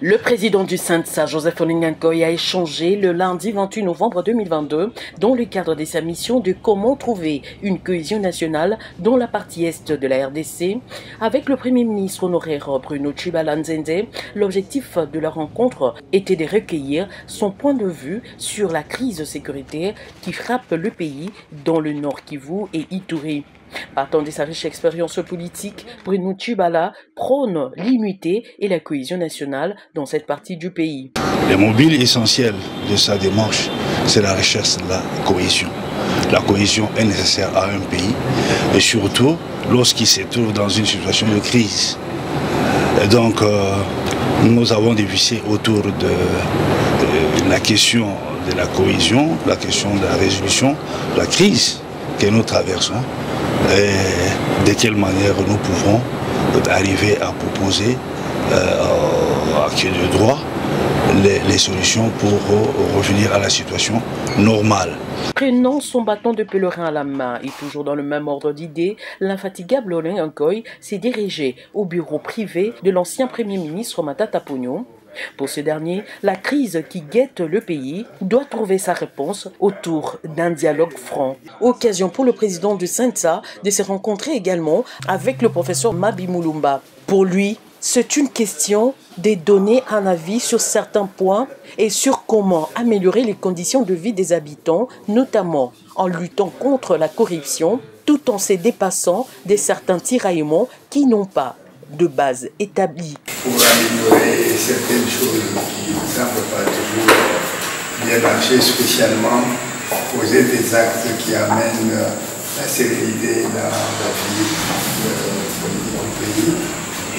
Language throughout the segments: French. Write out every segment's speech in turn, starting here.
Le président du SENTSA, Joseph Olenga Nkoy, a échangé le lundi 28 novembre 2022 dans le cadre de sa mission de comment trouver une cohésion nationale dans la partie est de la RDC avec le premier ministre honoraire Bruno Tshibala Nzende. L'objectif de la rencontre était de recueillir son point de vue sur la crise sécuritaire qui frappe le pays dans le Nord Kivu et Ituri. Partant de sa riche expérience politique, Bruno Tshibala prône l'unité et la cohésion nationale dans cette partie du pays. Le mobile essentiel de sa démarche, c'est la recherche de la cohésion. La cohésion est nécessaire à un pays, et surtout lorsqu'il se trouve dans une situation de crise. Et donc, nous avons dévissé autour de la question de la cohésion, la question de la résolution de la crise que nous traversons. Et de quelle manière nous pouvons arriver à proposer à qui de droit les solutions pour revenir à la situation normale. Prenant son bâton de pèlerin à la main et toujours dans le même ordre d'idées, l'infatigable Olenga Nkoy s'est dirigé au bureau privé de l'ancien Premier ministre Matata Ponyo. Pour ce dernier, la crise qui guette le pays doit trouver sa réponse autour d'un dialogue franc. Occasion pour le président du SENTSA de se rencontrer également avec le professeur Mabi Mulumba. Pour lui, c'est une question de donner un avis sur certains points et sur comment améliorer les conditions de vie des habitants, notamment en luttant contre la corruption, tout en se dépassant de certains tiraillements qui n'ont pas de base établie. Pour améliorer certaines choses qui ne semblent pas toujours bien marcher, spécialement poser des actes qui amènent la sérénité dans la vie politique du pays.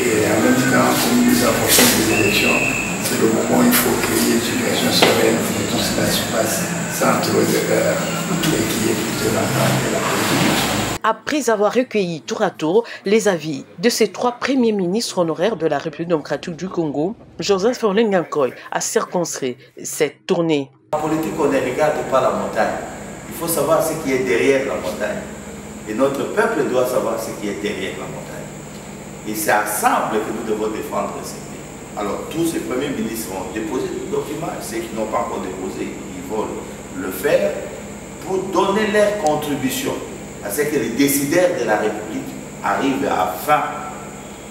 Et en même temps, comme nous approchons des élections, c'est le moment où il faut créer une situation sereine pour que tout cela se passe sans trop d'erreurs et qui est plutôt la part de la politique. Après avoir recueilli tour à tour les avis de ces trois premiers ministres honoraires de la République démocratique du Congo, Joseph Olenga Nkoy a circonscrit cette tournée. En politique, on ne regarde pas la montagne. Il faut savoir ce qui est derrière la montagne. Et notre peuple doit savoir ce qui est derrière la montagne. Et c'est ensemble que nous devons défendre ce pays. Alors tous ces premiers ministres ont déposé des documents. Ceux qui n'ont pas encore déposé, ils vont le faire pour donner leur contribution à ce que les décideurs de la République arrivent afin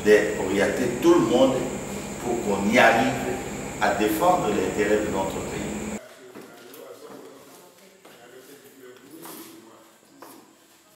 d'orienter tout le monde pour qu'on y arrive à défendre l'intérêt de notre pays.